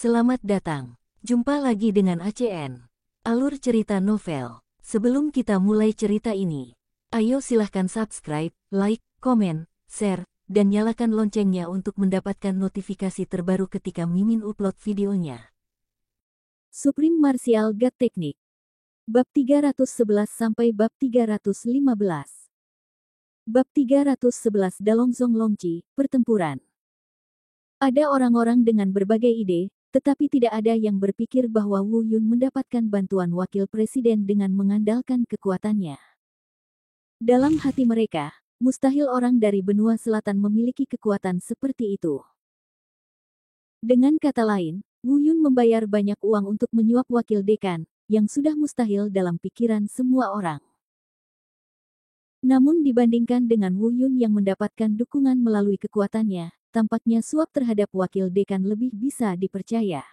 Selamat datang. Jumpa lagi dengan ACN. Alur cerita novel. Sebelum kita mulai cerita ini, ayo silahkan subscribe, like, komen, share, dan nyalakan loncengnya untuk mendapatkan notifikasi terbaru ketika Mimin upload videonya. Supreme Martial God Technique. Bab 311 sampai bab 315. Bab 311 Dalongzong Longqi, Pertempuran. Ada orang-orang dengan berbagai ide, tetapi tidak ada yang berpikir bahwa Wu Yun mendapatkan bantuan wakil presiden dengan mengandalkan kekuatannya. Dalam hati mereka, mustahil orang dari benua selatan memiliki kekuatan seperti itu. Dengan kata lain, Wu Yun membayar banyak uang untuk menyuap wakil dekan, yang sudah mustahil dalam pikiran semua orang. Namun dibandingkan dengan Wu Yun yang mendapatkan dukungan melalui kekuatannya, tampaknya suap terhadap wakil dekan lebih bisa dipercaya.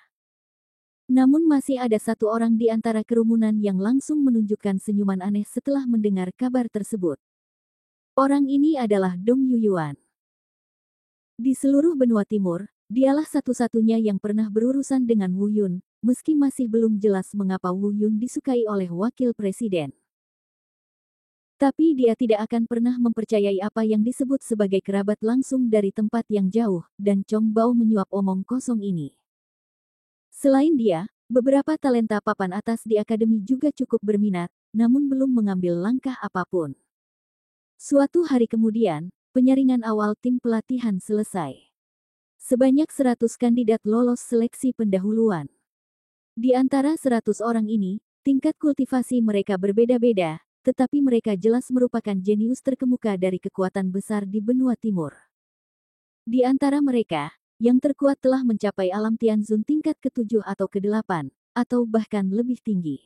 Namun masih ada satu orang di antara kerumunan yang langsung menunjukkan senyuman aneh setelah mendengar kabar tersebut. Orang ini adalah Dong Yuyuan. Di seluruh benua timur, dialah satu-satunya yang pernah berurusan dengan Wu Yun, meski masih belum jelas mengapa Wu Yun disukai oleh wakil presiden. Tapi dia tidak akan pernah mempercayai apa yang disebut sebagai kerabat langsung dari tempat yang jauh, dan Chong Bao menyuap omong kosong ini. Selain dia, beberapa talenta papan atas di akademi juga cukup berminat, namun belum mengambil langkah apapun. Suatu hari kemudian, penyaringan awal tim pelatihan selesai. Sebanyak 100 kandidat lolos seleksi pendahuluan. Di antara 100 orang ini, tingkat kultivasi mereka berbeda-beda, tetapi mereka jelas merupakan jenius terkemuka dari kekuatan besar di benua timur. Di antara mereka, yang terkuat telah mencapai alam Tianzun tingkat ke-7 atau ke-8, atau bahkan lebih tinggi.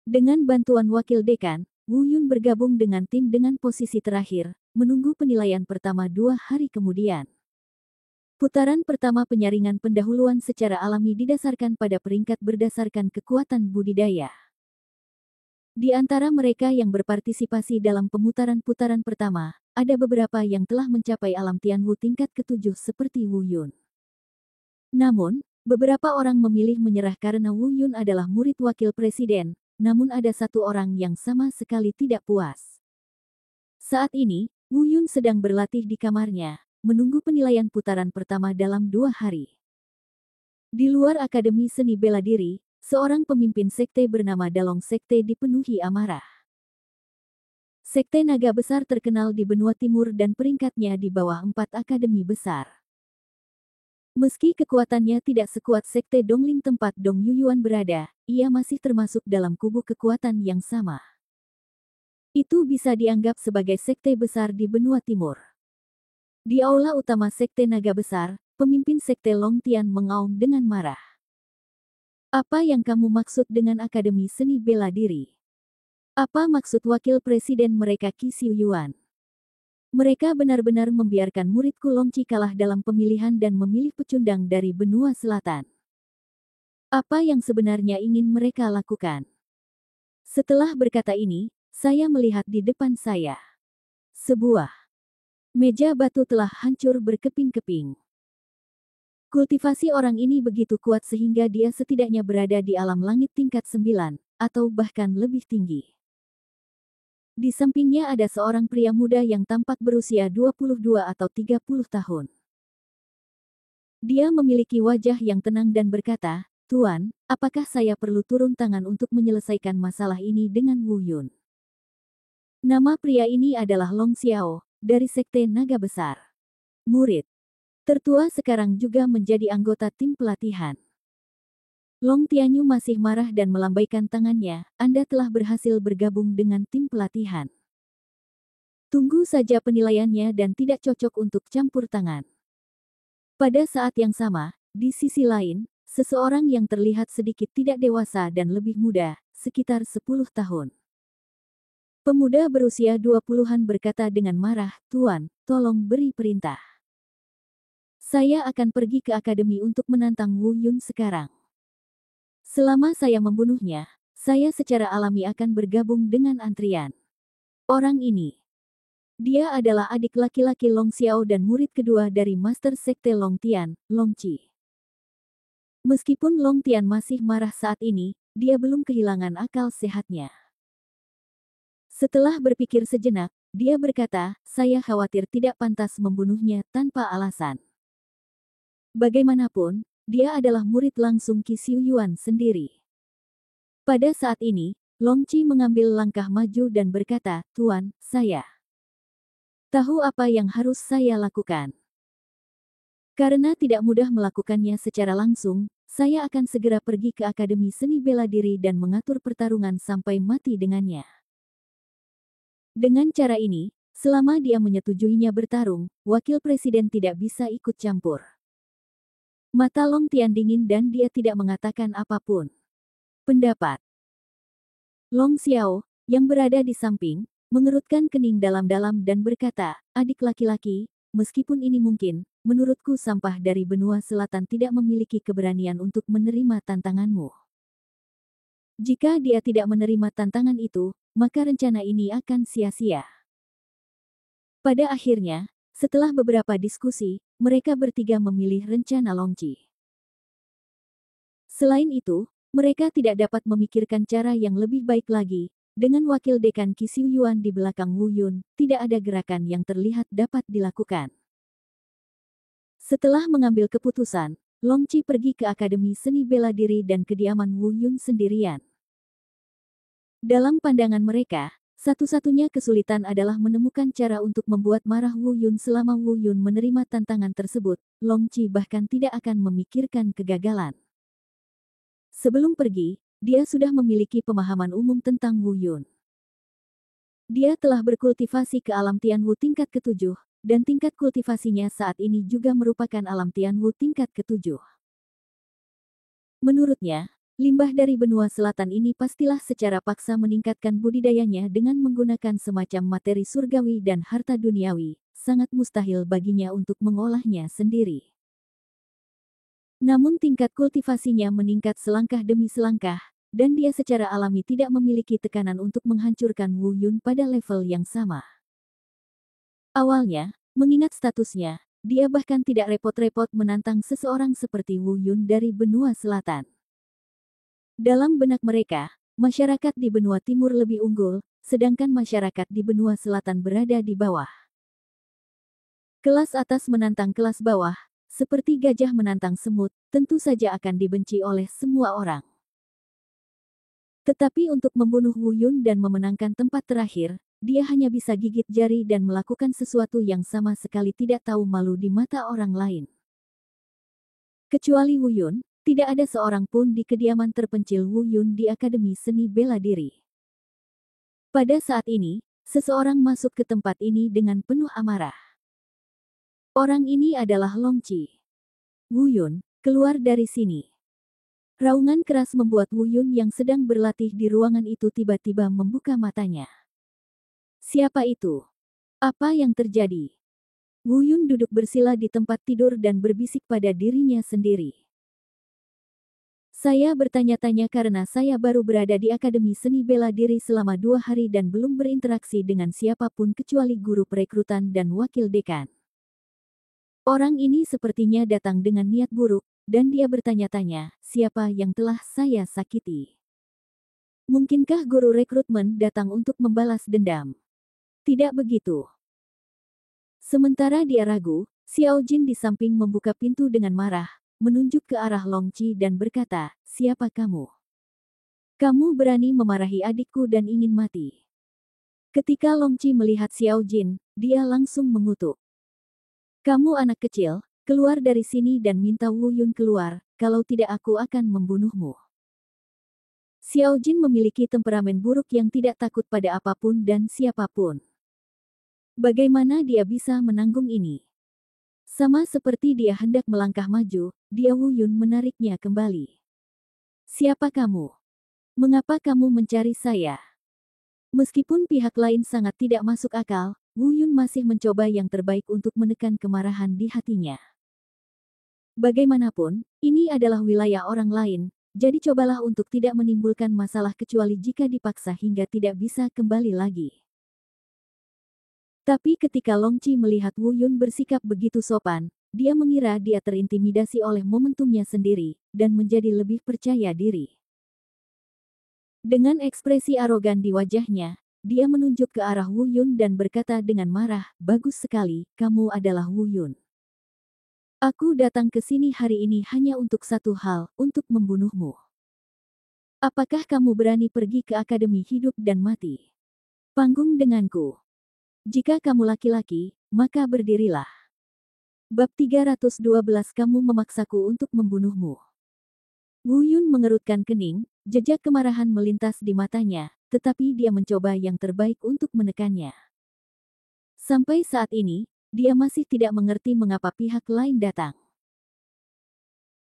Dengan bantuan wakil dekan, Wu Yun bergabung dengan tim dengan posisi terakhir, menunggu penilaian pertama 2 hari kemudian. Putaran pertama penyaringan pendahuluan secara alami didasarkan pada peringkat berdasarkan kekuatan budidaya. Di antara mereka yang berpartisipasi dalam putaran pertama, ada beberapa yang telah mencapai alam Tianwu tingkat ke-7 seperti Wu Yun. Namun, beberapa orang memilih menyerah karena Wu Yun adalah murid wakil presiden, namun ada satu orang yang sama sekali tidak puas. Saat ini, Wu Yun sedang berlatih di kamarnya, menunggu penilaian putaran pertama dalam 2 hari. Di luar Akademi Seni Bela Diri, seorang pemimpin sekte bernama Dalong Sekte dipenuhi amarah. Sekte naga besar terkenal di benua timur dan peringkatnya di bawah 4 akademi besar. Meski kekuatannya tidak sekuat sekte Dongling tempat Dong Yuyuan berada, ia masih termasuk dalam kubu kekuatan yang sama. Itu bisa dianggap sebagai sekte besar di benua timur. Di aula utama sekte naga besar, pemimpin sekte Long Tian mengaum dengan marah. Apa yang kamu maksud dengan Akademi Seni Bela Diri? Apa maksud wakil presiden mereka Qi Xiuyuan? Mereka benar-benar membiarkan muridku Longqi kalah dalam pemilihan dan memilih pecundang dari benua selatan. Apa yang sebenarnya ingin mereka lakukan? Setelah berkata ini, saya melihat di depan saya. Sebuah meja batu telah hancur berkeping-keping. Kultivasi orang ini begitu kuat sehingga dia setidaknya berada di alam langit tingkat 9, atau bahkan lebih tinggi. Di sampingnya ada seorang pria muda yang tampak berusia 22 atau 30 tahun. Dia memiliki wajah yang tenang dan berkata, "Tuan, apakah saya perlu turun tangan untuk menyelesaikan masalah ini dengan Wu Yun?" Nama pria ini adalah Long Xiao, dari Sekte Naga Besar. Murid tertua sekarang juga menjadi anggota tim pelatihan. Long Tianyu masih marah dan melambaikan tangannya, Anda telah berhasil bergabung dengan tim pelatihan. Tunggu saja penilaiannya dan tidak cocok untuk campur tangan. Pada saat yang sama, di sisi lain, seseorang yang terlihat sedikit tidak dewasa dan lebih muda, sekitar 10 tahun. Pemuda berusia 20-an berkata dengan marah, "Tuan, tolong beri perintah. Saya akan pergi ke akademi untuk menantang Wu Yun sekarang. Selama saya membunuhnya, saya secara alami akan bergabung dengan antrian orang ini." Dia adalah adik laki-laki Long Xiao dan murid kedua dari Master Sekte Long Tian, Long Qi. Meskipun Long Tian masih marah saat ini, dia belum kehilangan akal sehatnya. Setelah berpikir sejenak, dia berkata, saya khawatir tidak pantas membunuhnya tanpa alasan. Bagaimanapun, dia adalah murid langsung Qi Xiuyuan sendiri. Pada saat ini, Long Qi mengambil langkah maju dan berkata, Tuan, saya tahu apa yang harus saya lakukan. Karena tidak mudah melakukannya secara langsung, saya akan segera pergi ke Akademi Seni Bela Diri dan mengatur pertarungan sampai mati dengannya. Dengan cara ini, selama dia menyetujuinya bertarung, wakil presiden tidak bisa ikut campur. Mata Long Tian dingin dan dia tidak mengatakan apapun. Pendapat Long Xiao, yang berada di samping, mengerutkan kening dalam-dalam dan berkata, adik laki-laki, meskipun ini mungkin, menurutku sampah dari benua selatan tidak memiliki keberanian untuk menerima tantanganmu. Jika dia tidak menerima tantangan itu, maka rencana ini akan sia-sia. Pada akhirnya, setelah beberapa diskusi, mereka bertiga memilih rencana Long Qi. Selain itu, mereka tidak dapat memikirkan cara yang lebih baik lagi. Dengan wakil dekan Qi Xiuyuan di belakang Wu Yun, tidak ada gerakan yang terlihat dapat dilakukan. Setelah mengambil keputusan, Long Qi pergi ke Akademi Seni Bela Diri dan kediaman Wu Yun sendirian. Dalam pandangan mereka, satu-satunya kesulitan adalah menemukan cara untuk membuat marah Wu Yun selama Wu Yun menerima tantangan tersebut. Long Qi bahkan tidak akan memikirkan kegagalan. Sebelum pergi, dia sudah memiliki pemahaman umum tentang Wu Yun. Dia telah berkultivasi ke alam Tianwu tingkat ke-7, dan tingkat kultivasinya saat ini juga merupakan alam Tianwu tingkat ke-7. Menurutnya, limbah dari benua selatan ini pastilah secara paksa meningkatkan budidayanya dengan menggunakan semacam materi surgawi dan harta duniawi, sangat mustahil baginya untuk mengolahnya sendiri. Namun tingkat kultivasinya meningkat selangkah demi selangkah, dan dia secara alami tidak memiliki tekanan untuk menghancurkan Wu Yun pada level yang sama. Awalnya, mengingat statusnya, dia bahkan tidak repot-repot menantang seseorang seperti Wu Yun dari benua selatan. Dalam benak mereka, masyarakat di benua timur lebih unggul, sedangkan masyarakat di benua selatan berada di bawah. Kelas atas menantang kelas bawah, seperti gajah menantang semut, tentu saja akan dibenci oleh semua orang. Tetapi untuk membunuh Wu Yun dan memenangkan tempat terakhir, dia hanya bisa gigit jari dan melakukan sesuatu yang sama sekali tidak tahu malu di mata orang lain. Kecuali Wu Yun, tidak ada seorang pun di kediaman terpencil Wu Yun di Akademi Seni Bela Diri. Pada saat ini, seseorang masuk ke tempat ini dengan penuh amarah. Orang ini adalah Long Qi. Wu Yun, keluar dari sini. Raungan keras membuat Wu Yun yang sedang berlatih di ruangan itu tiba-tiba membuka matanya. Siapa itu? Apa yang terjadi? Wu Yun duduk bersila di tempat tidur dan berbisik pada dirinya sendiri. Saya bertanya-tanya karena saya baru berada di Akademi Seni Bela Diri selama 2 hari dan belum berinteraksi dengan siapapun kecuali guru perekrutan dan wakil dekan. Orang ini sepertinya datang dengan niat buruk, dan dia bertanya-tanya, siapa yang telah saya sakiti? Mungkinkah guru rekrutmen datang untuk membalas dendam? Tidak begitu. Sementara dia ragu, Xiao Jin di samping membuka pintu dengan marah, menunjuk ke arah Long Qi dan berkata, siapa kamu? Kamu berani memarahi adikku dan ingin mati. Ketika Long Qi melihat Xiao Jin, dia langsung mengutuk. Kamu anak kecil, keluar dari sini dan minta Wu Yun keluar, kalau tidak aku akan membunuhmu. Xiao Jin memiliki temperamen buruk yang tidak takut pada apapun dan siapapun. Bagaimana dia bisa menanggung ini? Sama seperti dia hendak melangkah maju, dia Wu Yun menariknya kembali. Siapa kamu? Mengapa kamu mencari saya? Meskipun pihak lain sangat tidak masuk akal, Wu Yun masih mencoba yang terbaik untuk menekan kemarahan di hatinya. Bagaimanapun, ini adalah wilayah orang lain, jadi cobalah untuk tidak menimbulkan masalah kecuali jika dipaksa hingga tidak bisa kembali lagi. Tapi ketika Long Qi melihat Wu Yun bersikap begitu sopan, dia mengira dia terintimidasi oleh momentumnya sendiri, dan menjadi lebih percaya diri. Dengan ekspresi arogan di wajahnya, dia menunjuk ke arah Wu Yun dan berkata dengan marah, "Bagus sekali, kamu adalah Wu Yun. Aku datang ke sini hari ini hanya untuk satu hal, untuk membunuhmu. Apakah kamu berani pergi ke Akademi Hidup dan Mati? Panggung denganku. Jika kamu laki-laki, maka berdirilah." Bab 312 Kamu memaksaku untuk membunuhmu. Wu Yun mengerutkan kening, jejak kemarahan melintas di matanya, tetapi dia mencoba yang terbaik untuk menekannya. Sampai saat ini, dia masih tidak mengerti mengapa pihak lain datang.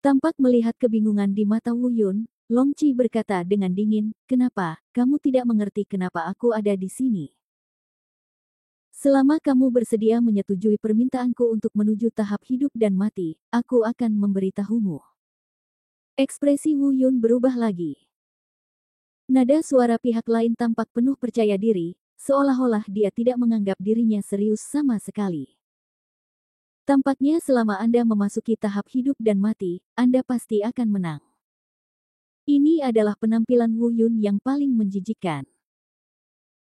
Tampak melihat kebingungan di mata Wu Yun, Long Qi berkata dengan dingin, "Kenapa, kamu tidak mengerti kenapa aku ada di sini? Selama kamu bersedia menyetujui permintaanku untuk menuju tahap hidup dan mati, aku akan memberitahumu." Ekspresi Wu Yun berubah lagi. Nada suara pihak lain tampak penuh percaya diri, seolah-olah dia tidak menganggap dirinya serius sama sekali. Tampaknya selama Anda memasuki tahap hidup dan mati, Anda pasti akan menang. Ini adalah penampilan Wu Yun yang paling menjijikkan.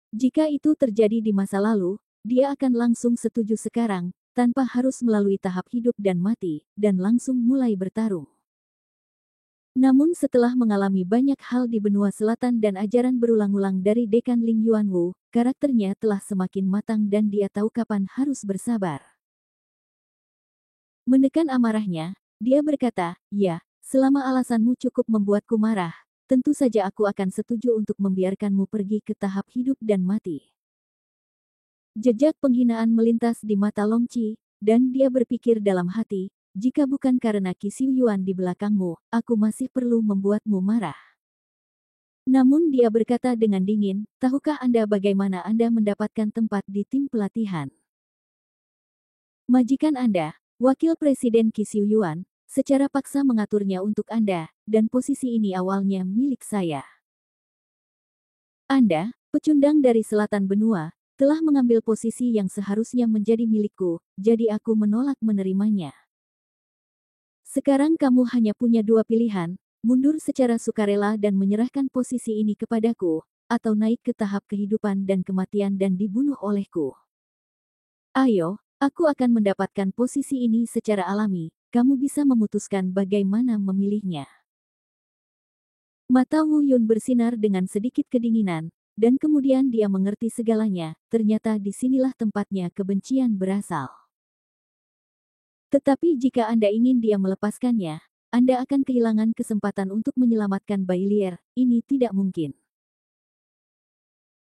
Jika itu terjadi di masa lalu, dia akan langsung setuju sekarang, tanpa harus melalui tahap hidup dan mati, dan langsung mulai bertarung. Namun setelah mengalami banyak hal di benua selatan dan ajaran berulang-ulang dari Dekan Ling Yuanwu, karakternya telah semakin matang dan dia tahu kapan harus bersabar. Menekan amarahnya, dia berkata, "Ya, selama alasanmu cukup membuatku marah, tentu saja aku akan setuju untuk membiarkanmu pergi ke tahap hidup dan mati." Jejak penghinaan melintas di mata Long Qi, dan dia berpikir dalam hati, "Jika bukan karena Qi Xiuyuan di belakangmu, aku masih perlu membuatmu marah." Namun dia berkata dengan dingin, "Tahukah Anda bagaimana Anda mendapatkan tempat di tim pelatihan? Majikan Anda, Wakil Presiden Qi Xiuyuan, secara paksa mengaturnya untuk Anda, dan posisi ini awalnya milik saya. Anda, pecundang dari selatan benua, telah mengambil posisi yang seharusnya menjadi milikku, jadi aku menolak menerimanya. Sekarang kamu hanya punya dua pilihan, mundur secara sukarela dan menyerahkan posisi ini kepadaku, atau naik ke tahap kehidupan dan kematian dan dibunuh olehku. Ayo, aku akan mendapatkan posisi ini secara alami, kamu bisa memutuskan bagaimana memilihnya." Mata Wu Yun bersinar dengan sedikit kedinginan, dan kemudian dia mengerti segalanya, ternyata disinilah tempatnya kebencian berasal. Tetapi jika Anda ingin dia melepaskannya, Anda akan kehilangan kesempatan untuk menyelamatkan Bailier, ini tidak mungkin.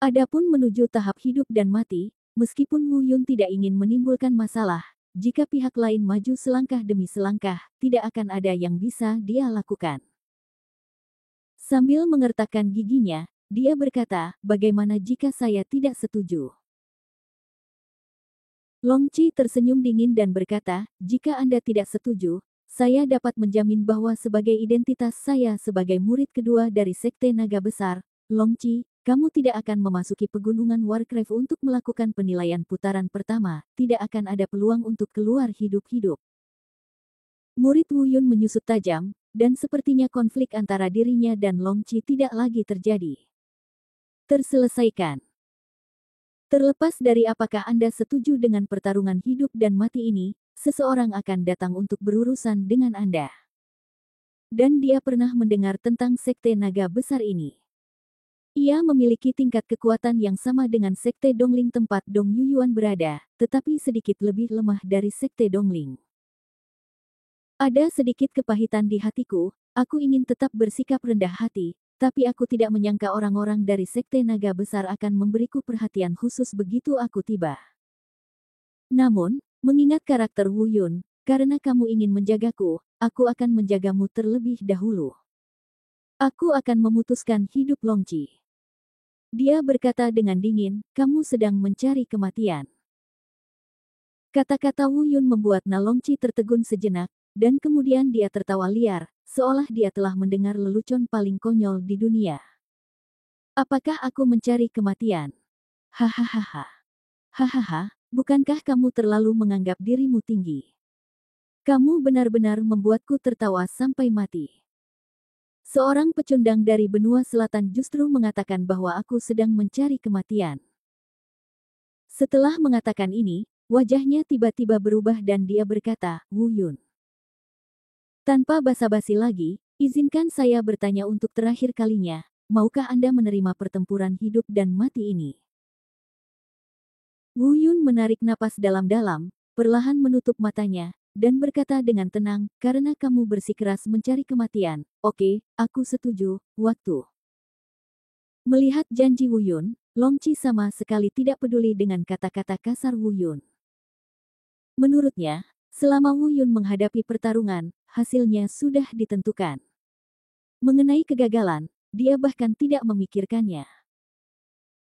Adapun menuju tahap hidup dan mati, meskipun Wu Yun tidak ingin menimbulkan masalah, jika pihak lain maju selangkah demi selangkah, tidak akan ada yang bisa dia lakukan. Sambil mengertakkan giginya, dia berkata, "Bagaimana jika saya tidak setuju?" Long Qi tersenyum dingin dan berkata, "Jika Anda tidak setuju, saya dapat menjamin bahwa sebagai identitas saya sebagai murid kedua dari Sekte Naga Besar, Long Qi, kamu tidak akan memasuki pegunungan Warcraft untuk melakukan penilaian putaran pertama, tidak akan ada peluang untuk keluar hidup-hidup." Murid Wu Yun menyusut tajam, dan sepertinya konflik antara dirinya dan Long Qi tidak lagi terjadi. Terselesaikan. Terlepas dari apakah Anda setuju dengan pertarungan hidup dan mati ini, seseorang akan datang untuk berurusan dengan Anda. Dan dia pernah mendengar tentang Sekte Naga Besar ini. Ia memiliki tingkat kekuatan yang sama dengan Sekte Dongling tempat Dong Yuyuan berada, tetapi sedikit lebih lemah dari Sekte Dongling. Ada sedikit kepahitan di hatiku, aku ingin tetap bersikap rendah hati, tapi aku tidak menyangka orang-orang dari Sekte Naga Besar akan memberiku perhatian khusus begitu aku tiba. Namun, mengingat karakter Wu Yun, karena kamu ingin menjagaku, aku akan menjagamu terlebih dahulu. Aku akan memutuskan hidup Long Qi. Dia berkata dengan dingin, "Kamu sedang mencari kematian." Kata-kata Wu Yun membuat Na Long Qi tertegun sejenak, dan kemudian dia tertawa liar, seolah dia telah mendengar lelucon paling konyol di dunia. "Apakah aku mencari kematian? Hahaha. Hahaha, bukankah kamu terlalu menganggap dirimu tinggi? Kamu benar-benar membuatku tertawa sampai mati. Seorang pecundang dari benua selatan justru mengatakan bahwa aku sedang mencari kematian. Setelah mengatakan ini, wajahnya tiba-tiba berubah dan dia berkata, Wu Yun. Tanpa basa-basi lagi, izinkan saya bertanya untuk terakhir kalinya, maukah Anda menerima pertempuran hidup dan mati ini? Wu Yun menarik napas dalam-dalam, perlahan menutup matanya, dan berkata dengan tenang, karena kamu bersikeras mencari kematian, oke, aku setuju, waktu. Melihat janji Wu Yun, Long Qi sama sekali tidak peduli dengan kata-kata kasar Wu Yun. Menurutnya, selama Wu Yun menghadapi pertarungan, hasilnya sudah ditentukan. Mengenai kegagalan, dia bahkan tidak memikirkannya.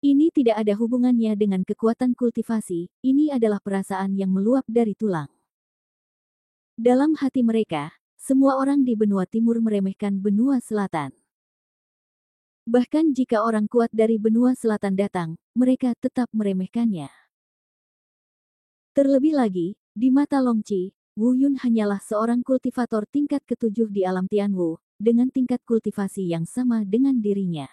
Ini tidak ada hubungannya dengan kekuatan kultivasi, ini adalah perasaan yang meluap dari tulang. Dalam hati mereka, semua orang di benua timur meremehkan benua selatan. Bahkan jika orang kuat dari benua selatan datang, mereka tetap meremehkannya. Terlebih lagi, di mata Long Qi, Wu Yun hanyalah seorang kultivator tingkat ke-7 di alam Tianwu, dengan tingkat kultivasi yang sama dengan dirinya.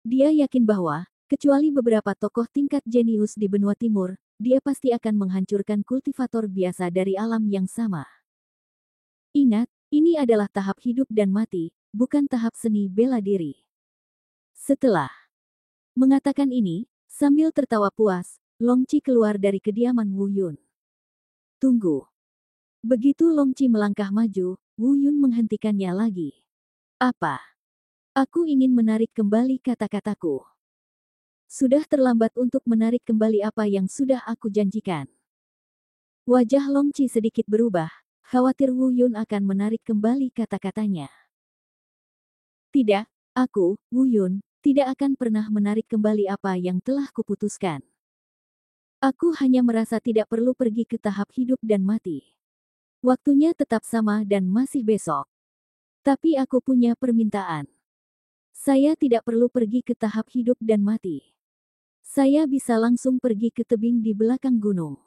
Dia yakin bahwa, kecuali beberapa tokoh tingkat jenius di benua timur, dia pasti akan menghancurkan kultivator biasa dari alam yang sama. Ingat, ini adalah tahap hidup dan mati, bukan tahap seni bela diri. Setelah mengatakan ini, sambil tertawa puas, Long Qi keluar dari kediaman Wu Yun. Tunggu. Begitu Long Qi melangkah maju, Wu Yun menghentikannya lagi. Apa? Aku ingin menarik kembali kata-kataku. Sudah terlambat untuk menarik kembali apa yang sudah aku janjikan. Wajah Long Qi sedikit berubah, khawatir Wu Yun akan menarik kembali kata-katanya. Tidak, aku, Wu Yun, tidak akan pernah menarik kembali apa yang telah kuputuskan. Aku hanya merasa tidak perlu pergi ke tahap hidup dan mati. Waktunya tetap sama dan masih besok. Tapi aku punya permintaan. Saya tidak perlu pergi ke tahap hidup dan mati. Saya bisa langsung pergi ke tebing di belakang gunung.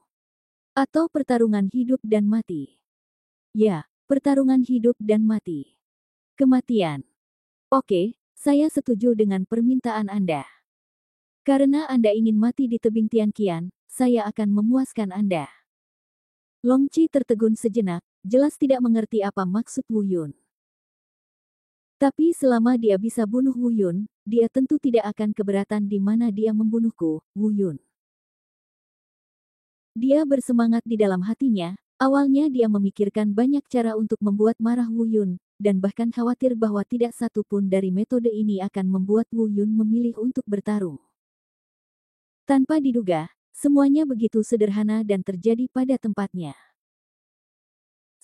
Atau pertarungan hidup dan mati. Ya, pertarungan hidup dan mati. Kematian. Oke, saya setuju dengan permintaan Anda. Karena Anda ingin mati di tebing Tianqian, saya akan memuaskan Anda. Long Qi tertegun sejenak, jelas tidak mengerti apa maksud Wu Yun. Tapi selama dia bisa bunuh Wu Yun, dia tentu tidak akan keberatan di mana dia membunuhku, Wu Yun. Dia bersemangat di dalam hatinya, awalnya dia memikirkan banyak cara untuk membuat marah Wu Yun, dan bahkan khawatir bahwa tidak satu pun dari metode ini akan membuat Wu Yun memilih untuk bertarung. Tanpa diduga, semuanya begitu sederhana dan terjadi pada tempatnya.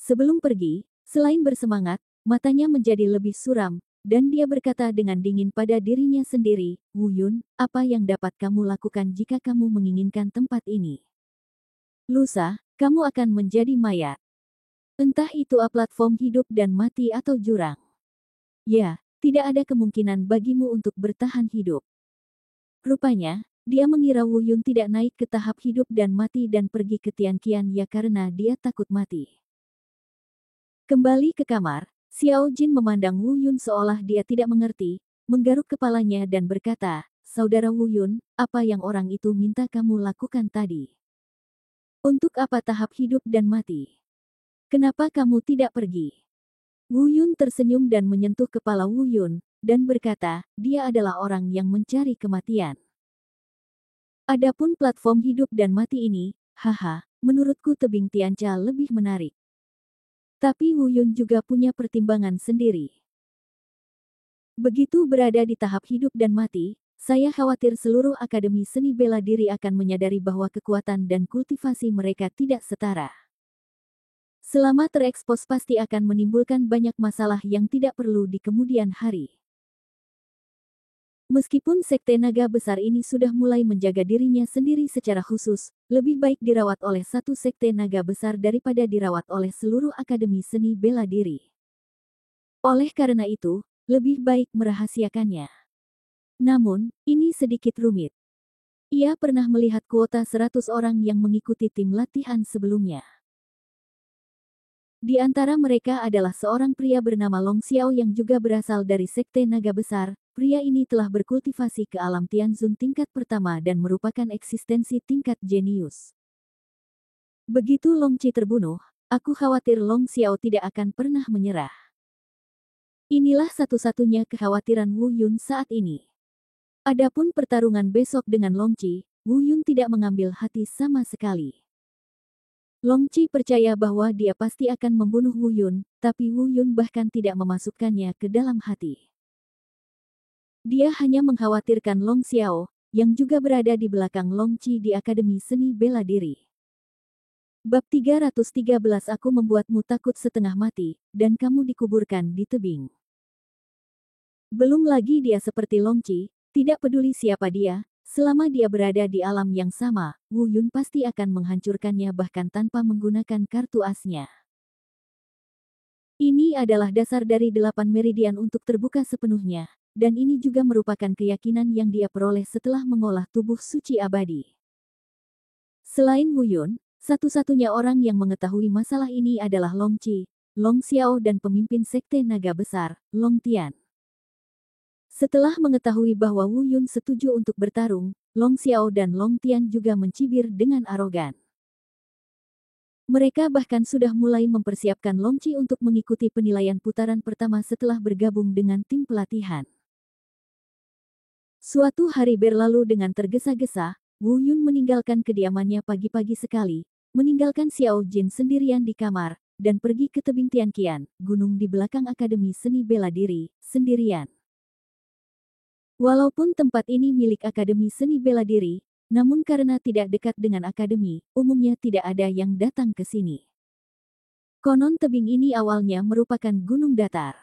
Sebelum pergi, selain bersemangat, matanya menjadi lebih suram, dan dia berkata dengan dingin pada dirinya sendiri, Wu Yun, apa yang dapat kamu lakukan jika kamu menginginkan tempat ini? Lusa, kamu akan menjadi mayat. Entah itu platform hidup dan mati atau jurang. Ya, tidak ada kemungkinan bagimu untuk bertahan hidup. Rupanya, dia mengira Wu Yun tidak naik ke tahap hidup dan mati dan pergi ke Tianqian ya karena dia takut mati. Kembali ke kamar, Xiao Jin memandang Wu Yun seolah dia tidak mengerti, menggaruk kepalanya dan berkata, Saudara Wu Yun, apa yang orang itu minta kamu lakukan tadi? Untuk apa tahap hidup dan mati? Kenapa kamu tidak pergi? Wu Yun tersenyum dan menyentuh kepala Wu Yun, dan berkata, dia adalah orang yang mencari kematian. Adapun platform hidup dan mati ini, haha, menurutku tebing Tiancha lebih menarik. Tapi Wu Yun juga punya pertimbangan sendiri. Begitu berada di tahap hidup dan mati, saya khawatir seluruh akademi seni bela diri akan menyadari bahwa kekuatan dan kultivasi mereka tidak setara. Selama terekspos pasti akan menimbulkan banyak masalah yang tidak perlu di kemudian hari. Meskipun sekte naga besar ini sudah mulai menjaga dirinya sendiri secara khusus, lebih baik dirawat oleh satu sekte naga besar daripada dirawat oleh seluruh akademi seni bela diri. Oleh karena itu, lebih baik merahasiakannya. Namun, ini sedikit rumit. Ia pernah melihat kuota 100 orang yang mengikuti tim latihan sebelumnya. Di antara mereka adalah seorang pria bernama Long Xiao yang juga berasal dari Sekte Naga Besar. Pria ini telah berkultivasi ke alam Tianzun tingkat pertama dan merupakan eksistensi tingkat jenius. Begitu Long Qi terbunuh, aku khawatir Long Xiao tidak akan pernah menyerah. Inilah satu-satunya kekhawatiran Wu Yun saat ini. Adapun pertarungan besok dengan Long Qi, Wu Yun tidak mengambil hati sama sekali. Long Qi percaya bahwa dia pasti akan membunuh Wu Yun, tapi Wu Yun bahkan tidak memasukkannya ke dalam hati. Dia hanya mengkhawatirkan Long Xiao, yang juga berada di belakang Long Qi di Akademi Seni Bela Diri. Bab 313 Aku membuatmu takut setengah mati, dan kamu dikuburkan di tebing. Belum lagi dia seperti Long Qi, tidak peduli siapa dia, selama dia berada di alam yang sama, Wu Yun pasti akan menghancurkannya bahkan tanpa menggunakan kartu asnya. Ini adalah dasar dari 8 meridian untuk terbuka sepenuhnya, dan ini juga merupakan keyakinan yang dia peroleh setelah mengolah tubuh suci abadi. Selain Wu Yun, satu-satunya orang yang mengetahui masalah ini adalah Long Qi, Long Xiao dan pemimpin Sekte Naga Besar, Long Tian. Setelah mengetahui bahwa Wu Yun setuju untuk bertarung, Long Xiao dan Long Tian juga mencibir dengan arogan. Mereka bahkan sudah mulai mempersiapkan Long Qi untuk mengikuti penilaian putaran pertama setelah bergabung dengan tim pelatihan. Suatu hari berlalu dengan tergesa-gesa, Wu Yun meninggalkan kediamannya pagi-pagi sekali, meninggalkan Xiao Jin sendirian di kamar, dan pergi ke tebing Tianqian, gunung di belakang Akademi Seni Bela Diri, sendirian. Walaupun tempat ini milik Akademi Seni Bela Diri, namun karena tidak dekat dengan akademi, umumnya tidak ada yang datang ke sini. Konon tebing ini awalnya merupakan gunung datar.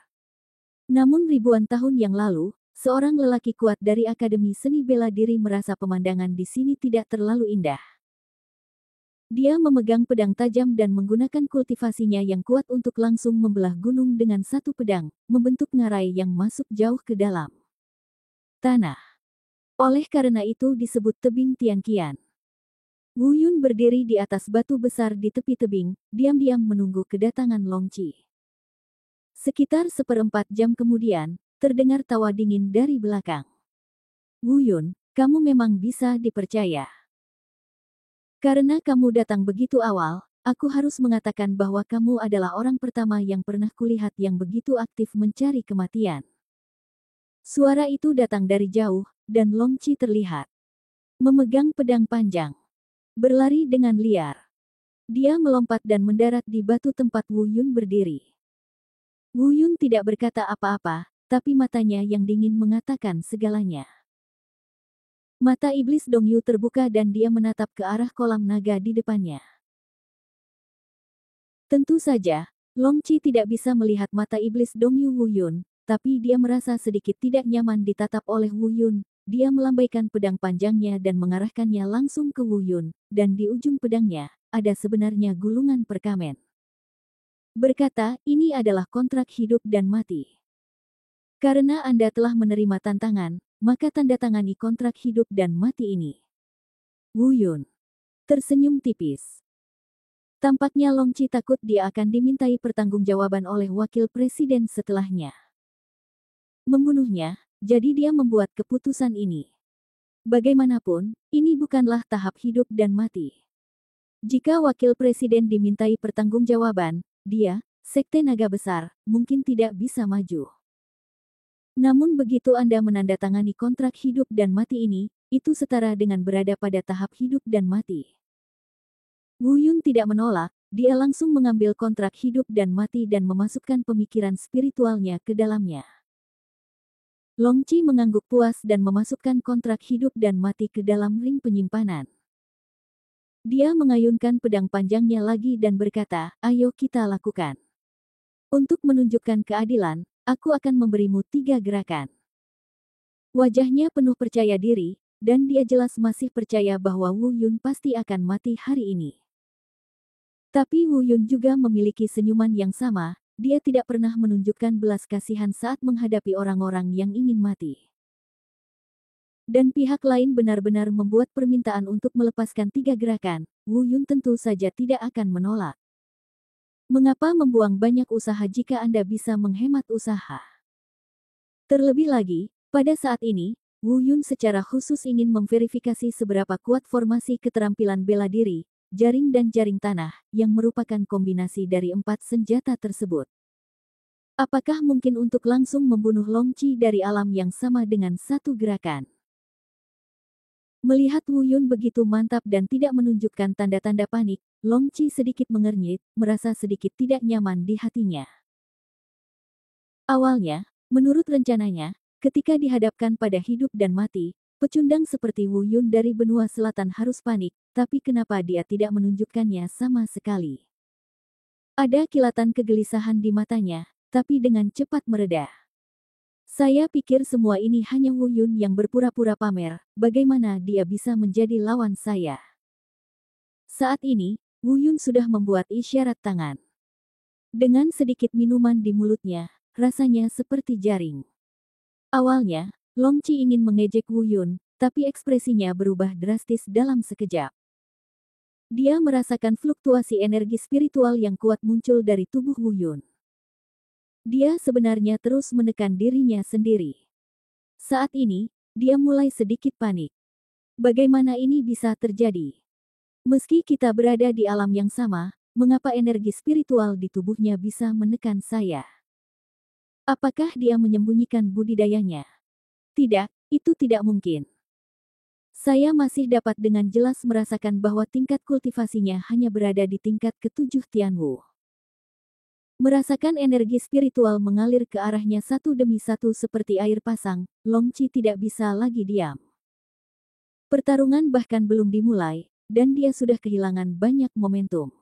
Namun ribuan tahun yang lalu, seorang lelaki kuat dari Akademi Seni Bela Diri merasa pemandangan di sini tidak terlalu indah. Dia memegang pedang tajam dan menggunakan kultivasinya yang kuat untuk langsung membelah gunung dengan satu pedang, membentuk ngarai yang masuk jauh ke dalam tanah. Oleh karena itu disebut tebing Tianqian. Wu Yun berdiri di atas batu besar di tepi tebing, diam-diam menunggu kedatangan Long Qi. Sekitar 1/4 jam kemudian, terdengar tawa dingin dari belakang. Wu Yun, kamu memang bisa dipercaya. Karena kamu datang begitu awal, aku harus mengatakan bahwa kamu adalah orang pertama yang pernah kulihat yang begitu aktif mencari kematian. Suara itu datang dari jauh, dan Long Qi terlihat memegang pedang panjang, berlari dengan liar. Dia melompat dan mendarat di batu tempat Wu Yun berdiri. Wu Yun tidak berkata apa-apa, tapi matanya yang dingin mengatakan segalanya. Mata iblis Dong Yu terbuka dan dia menatap ke arah kolam naga di depannya. Tentu saja, Long Qi tidak bisa melihat mata iblis Dong Yu Wu Yun, tapi dia merasa sedikit tidak nyaman ditatap oleh Wu Yun. Dia melambaikan pedang panjangnya dan mengarahkannya langsung ke Wu Yun, dan di ujung pedangnya, ada sebenarnya gulungan perkamen. Berkata, ini adalah kontrak hidup dan mati. Karena Anda telah menerima tantangan, maka tanda tangani kontrak hidup dan mati ini. Wu Yun tersenyum tipis. Tampaknya Long Qi takut dia akan dimintai pertanggungjawaban oleh wakil presiden setelahnya. Membunuhnya, jadi dia membuat keputusan ini. Bagaimanapun, ini bukanlah tahap hidup dan mati. Jika wakil presiden dimintai pertanggungjawaban, dia, Sekte Naga Besar, mungkin tidak bisa maju. Namun begitu Anda menandatangani kontrak hidup dan mati ini, itu setara dengan berada pada tahap hidup dan mati. Wu Yun tidak menolak, dia langsung mengambil kontrak hidup dan mati dan memasukkan pemikiran spiritualnya ke dalamnya. Long Qi mengangguk puas dan memasukkan kontrak hidup dan mati ke dalam ring penyimpanan. Dia mengayunkan pedang panjangnya lagi dan berkata, ayo kita lakukan. Untuk menunjukkan keadilan, aku akan memberimu 3 gerakan. Wajahnya penuh percaya diri, dan dia jelas masih percaya bahwa Wu Yun pasti akan mati hari ini. Tapi Wu Yun juga memiliki senyuman yang sama. Dia tidak pernah menunjukkan belas kasihan saat menghadapi orang-orang yang ingin mati. Dan pihak lain benar-benar membuat permintaan untuk melepaskan 3 gerakan, Wu Yun tentu saja tidak akan menolak. Mengapa membuang banyak usaha jika Anda bisa menghemat usaha? Terlebih lagi, pada saat ini, Wu Yun secara khusus ingin memverifikasi seberapa kuat formasi keterampilan bela diri, jaring dan jaring tanah, yang merupakan kombinasi dari 4 senjata tersebut. Apakah mungkin untuk langsung membunuh Long Qi dari alam yang sama dengan satu gerakan? Melihat Wu Yun begitu mantap dan tidak menunjukkan tanda-tanda panik, Long Qi sedikit mengernyit, merasa sedikit tidak nyaman di hatinya. Awalnya, menurut rencananya, ketika dihadapkan pada hidup dan mati, pecundang seperti Wu Yun dari benua selatan harus panik, tapi kenapa dia tidak menunjukkannya sama sekali? Ada kilatan kegelisahan di matanya, tapi dengan cepat mereda. Saya pikir semua ini hanya Wu Yun yang berpura-pura pamer, bagaimana dia bisa menjadi lawan saya? Saat ini, Wu Yun sudah membuat isyarat tangan. Dengan sedikit minuman di mulutnya, rasanya seperti jaring. Awalnya, Long Qi ingin mengejek Wu Yun, tapi ekspresinya berubah drastis dalam sekejap. Dia merasakan fluktuasi energi spiritual yang kuat muncul dari tubuh Wu Yun. Dia sebenarnya terus menekan dirinya sendiri. Saat ini, dia mulai sedikit panik. Bagaimana ini bisa terjadi? Meski kita berada di alam yang sama, mengapa energi spiritual di tubuhnya bisa menekan saya? Apakah dia menyembunyikan budidayanya? Tidak, itu tidak mungkin. Saya masih dapat dengan jelas merasakan bahwa tingkat kultivasinya hanya berada di tingkat ke-7 Tianwu. Merasakan energi spiritual mengalir ke arahnya satu demi satu seperti air pasang, Long Qi tidak bisa lagi diam. Pertarungan bahkan belum dimulai, dan dia sudah kehilangan banyak momentum.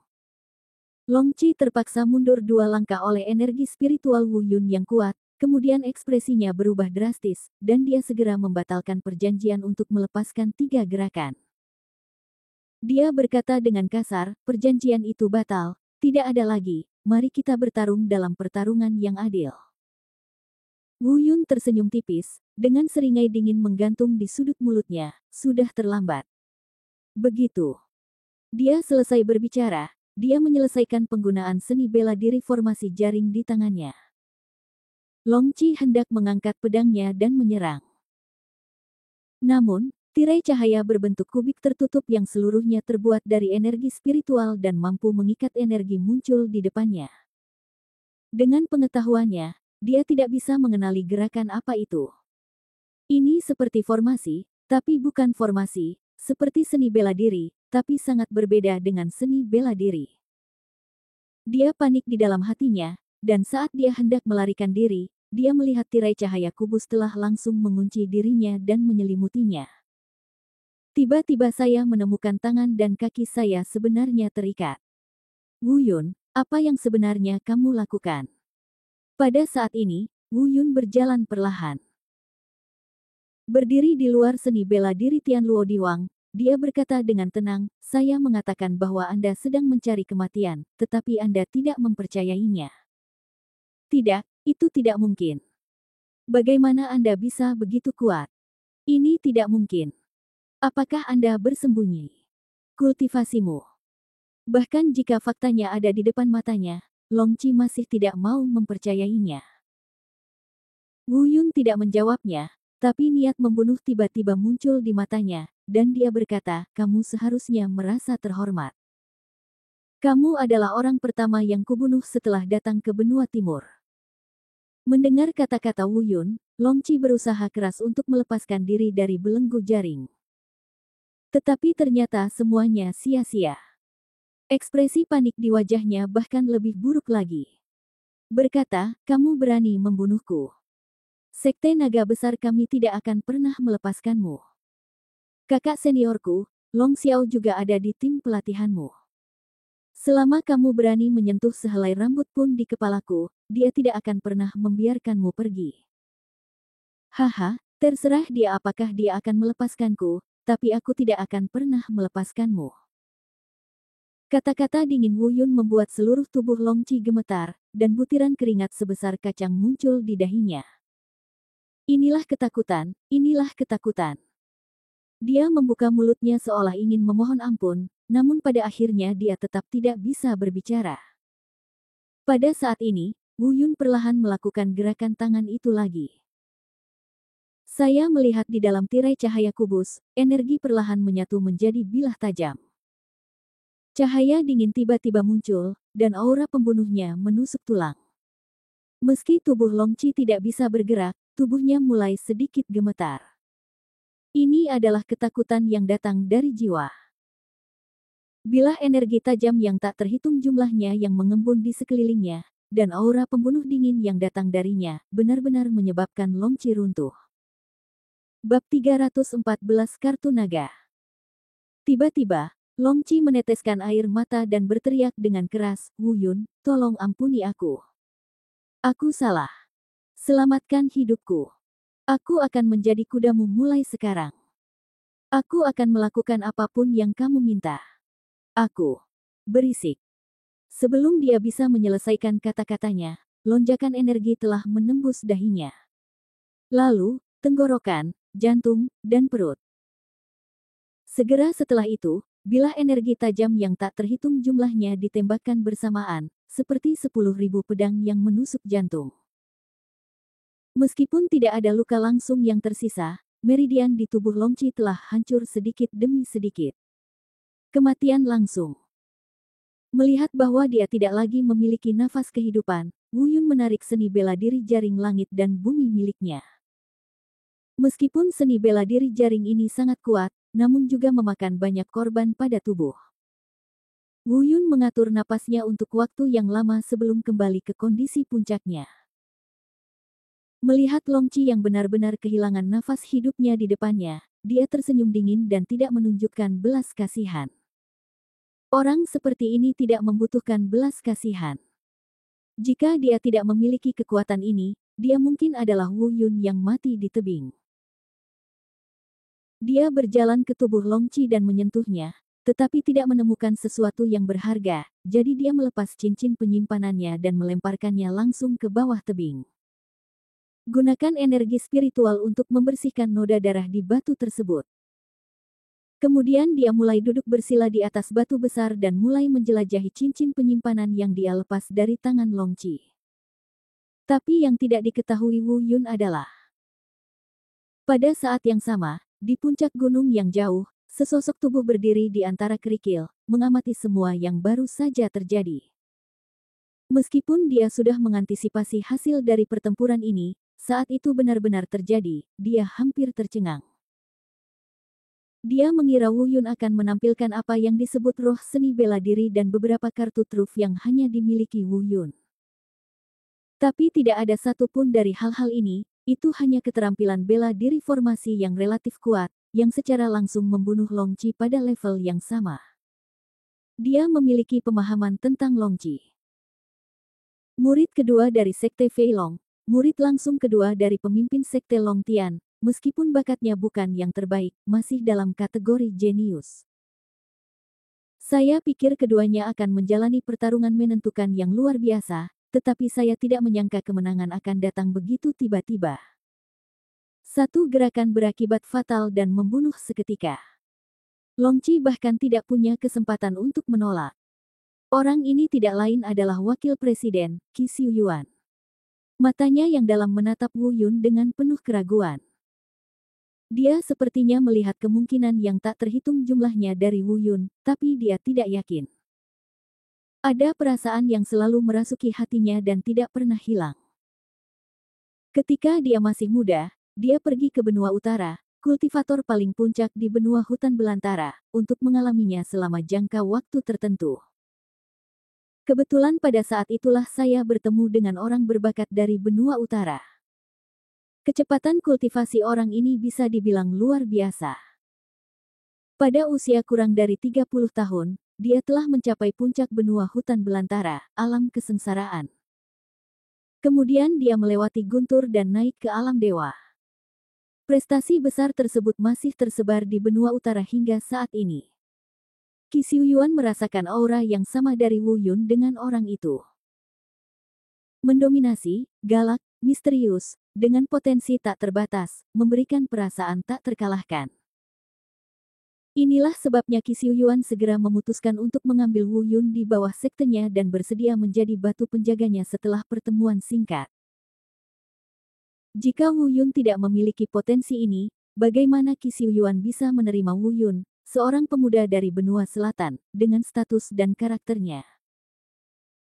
Long Qi terpaksa mundur 2 langkah oleh energi spiritual Wu Yun yang kuat, kemudian ekspresinya berubah drastis, dan dia segera membatalkan perjanjian untuk melepaskan 3 gerakan. Dia berkata dengan kasar, perjanjian itu batal, tidak ada lagi. Mari kita bertarung dalam pertarungan yang adil. Wu Yun tersenyum tipis, dengan seringai dingin menggantung di sudut mulutnya, sudah terlambat. Begitu. Dia selesai berbicara, dia menyelesaikan penggunaan seni bela diri formasi jaring di tangannya. Long Qi hendak mengangkat pedangnya dan menyerang. Namun, tirai cahaya berbentuk kubik tertutup yang seluruhnya terbuat dari energi spiritual dan mampu mengikat energi muncul di depannya. Dengan pengetahuannya, dia tidak bisa mengenali gerakan apa itu. Ini seperti formasi, tapi bukan formasi, seperti seni bela diri, tapi sangat berbeda dengan seni bela diri. Dia panik di dalam hatinya, dan saat dia hendak melarikan diri, dia melihat tirai cahaya kubus telah langsung mengunci dirinya dan menyelimutinya. Tiba-tiba saya menemukan tangan dan kaki saya sebenarnya terikat. Wu Yun, apa yang sebenarnya kamu lakukan? Pada saat ini, Wu Yun berjalan perlahan. Berdiri di luar seni bela diri Tianluo Diwang, dia berkata dengan tenang, saya mengatakan bahwa Anda sedang mencari kematian, tetapi Anda tidak mempercayainya. Tidak, itu tidak mungkin. Bagaimana Anda bisa begitu kuat? Ini tidak mungkin. Apakah Anda bersembunyi? Kultivasimu. Bahkan jika faktanya ada di depan matanya, Long Qi masih tidak mau mempercayainya. Wu Yun tidak menjawabnya, tapi niat membunuh tiba-tiba muncul di matanya, dan dia berkata, kamu seharusnya merasa terhormat. Kamu adalah orang pertama yang kubunuh setelah datang ke benua timur. Mendengar kata-kata Wu Yun, Long Qi berusaha keras untuk melepaskan diri dari belenggu jaring. Tetapi ternyata semuanya sia-sia. Ekspresi panik di wajahnya bahkan lebih buruk lagi. Berkata, kamu berani membunuhku. Sekte naga besar kami tidak akan pernah melepaskanmu. Kakak seniorku, Long Xiao juga ada di tim pelatihanmu. Selama kamu berani menyentuh sehelai rambut pun di kepalaku, dia tidak akan pernah membiarkanmu pergi. Haha, terserah dia apakah dia akan melepaskanku, tapi aku tidak akan pernah melepaskanmu. Kata-kata dingin Wu Yun membuat seluruh tubuh Long Qi gemetar, dan butiran keringat sebesar kacang muncul di dahinya. Inilah ketakutan, inilah ketakutan. Dia membuka mulutnya seolah ingin memohon ampun, namun pada akhirnya dia tetap tidak bisa berbicara. Pada saat ini, Wu Yun perlahan melakukan gerakan tangan itu lagi. Saya melihat di dalam tirai cahaya kubus, energi perlahan menyatu menjadi bilah tajam. Cahaya dingin tiba-tiba muncul, dan aura pembunuhnya menusuk tulang. Meski tubuh Long Qi tidak bisa bergerak, tubuhnya mulai sedikit gemetar. Ini adalah ketakutan yang datang dari jiwa. Bilah energi tajam yang tak terhitung jumlahnya yang mengembun di sekelilingnya, dan aura pembunuh dingin yang datang darinya, benar-benar menyebabkan Long Qi runtuh. Bab 314 Kartu Naga. Tiba-tiba, Long Qi meneteskan air mata dan berteriak dengan keras, "Wu Yun, tolong ampuni aku. Aku salah. Selamatkan hidupku. Aku akan menjadi kudamu mulai sekarang. Aku akan melakukan apapun yang kamu minta." Aku. Berisik. Sebelum dia bisa menyelesaikan kata-katanya, lonjakan energi telah menembus dahinya. Lalu, tenggorokan, jantung, dan perut. Segera setelah itu, bilah energi tajam yang tak terhitung jumlahnya ditembakkan bersamaan, seperti 10.000 pedang yang menusuk jantung. Meskipun tidak ada luka langsung yang tersisa, meridian di tubuh Long Qi telah hancur sedikit demi sedikit. Kematian langsung. Melihat bahwa dia tidak lagi memiliki nafas kehidupan, Wu Yun menarik seni bela diri jaring langit dan bumi miliknya. Meskipun seni bela diri jaring ini sangat kuat, namun juga memakan banyak korban pada tubuh. Wu Yun mengatur napasnya untuk waktu yang lama sebelum kembali ke kondisi puncaknya. Melihat Long Qi yang benar-benar kehilangan nafas hidupnya di depannya, dia tersenyum dingin dan tidak menunjukkan belas kasihan. Orang seperti ini tidak membutuhkan belas kasihan. Jika dia tidak memiliki kekuatan ini, dia mungkin adalah Wu Yun yang mati di tebing. Dia berjalan ke tubuh Long Qi dan menyentuhnya, tetapi tidak menemukan sesuatu yang berharga, jadi dia melepas cincin penyimpanannya dan melemparkannya langsung ke bawah tebing. Gunakan energi spiritual untuk membersihkan noda darah di batu tersebut. Kemudian dia mulai duduk bersila di atas batu besar dan mulai menjelajahi cincin penyimpanan yang dia lepas dari tangan Long Qi. Tapi yang tidak diketahui Wu Yun adalah, pada saat yang sama, di puncak gunung yang jauh, sesosok tubuh berdiri di antara kerikil, mengamati semua yang baru saja terjadi. Meskipun dia sudah mengantisipasi hasil dari pertempuran ini, saat itu benar-benar terjadi, dia hampir tercengang. Dia mengira Wu Yun akan menampilkan apa yang disebut roh seni bela diri dan beberapa kartu truf yang hanya dimiliki Wu Yun. Tapi tidak ada satupun dari hal-hal ini, itu hanya keterampilan bela diri formasi yang relatif kuat, yang secara langsung membunuh Long Qi pada level yang sama. Dia memiliki pemahaman tentang Long Qi. Murid kedua dari Sekte Fei Long, murid langsung kedua dari pemimpin Sekte Long Tian, meskipun bakatnya bukan yang terbaik, masih dalam kategori jenius. Saya pikir keduanya akan menjalani pertarungan menentukan yang luar biasa, tetapi saya tidak menyangka kemenangan akan datang begitu tiba-tiba. Satu gerakan berakibat fatal dan membunuh seketika. Long Qi bahkan tidak punya kesempatan untuk menolak. Orang ini tidak lain adalah Wakil Presiden, Qi Xiuyuan. Matanya yang dalam menatap Wu Yun dengan penuh keraguan. Dia sepertinya melihat kemungkinan yang tak terhitung jumlahnya dari Wu Yun, tapi dia tidak yakin. Ada perasaan yang selalu merasuki hatinya dan tidak pernah hilang. Ketika dia masih muda, dia pergi ke benua utara, kultivator paling puncak di benua hutan belantara, untuk mengalaminya selama jangka waktu tertentu. Kebetulan pada saat itulah saya bertemu dengan orang berbakat dari benua utara. Kecepatan kultivasi orang ini bisa dibilang luar biasa. Pada usia kurang dari 30 tahun, dia telah mencapai puncak benua hutan belantara, alam kesengsaraan. Kemudian dia melewati guntur dan naik ke alam dewa. Prestasi besar tersebut masih tersebar di benua utara hingga saat ini. Qi Xiuyuan merasakan aura yang sama dari Wu Yun dengan orang itu. Mendominasi, galak, misterius, dengan potensi tak terbatas, memberikan perasaan tak terkalahkan. Inilah sebabnya Qi Xiuyuan segera memutuskan untuk mengambil Wu Yun di bawah sektenya dan bersedia menjadi batu penjaganya setelah pertemuan singkat. Jika Wu Yun tidak memiliki potensi ini, bagaimana Qi Xiuyuan bisa menerima Wu Yun, seorang pemuda dari benua selatan, dengan status dan karakternya?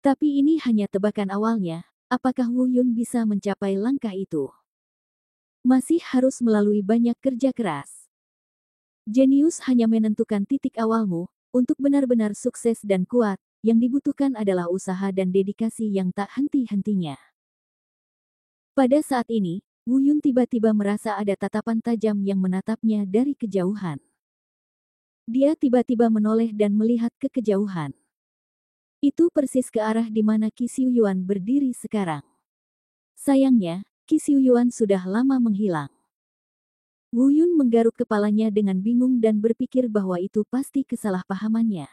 Tapi ini hanya tebakan awalnya, apakah Wu Yun bisa mencapai langkah itu? Masih harus melalui banyak kerja keras. Jenius hanya menentukan titik awalmu, untuk benar-benar sukses dan kuat, yang dibutuhkan adalah usaha dan dedikasi yang tak henti-hentinya. Pada saat ini, Wu Yun tiba-tiba merasa ada tatapan tajam yang menatapnya dari kejauhan. Dia tiba-tiba menoleh dan melihat ke kejauhan. Itu persis ke arah di mana Qi Xiuyuan berdiri sekarang. Sayangnya, Qi Xiuyuan sudah lama menghilang. Wu Yun menggaruk kepalanya dengan bingung dan berpikir bahwa itu pasti kesalahpahamannya.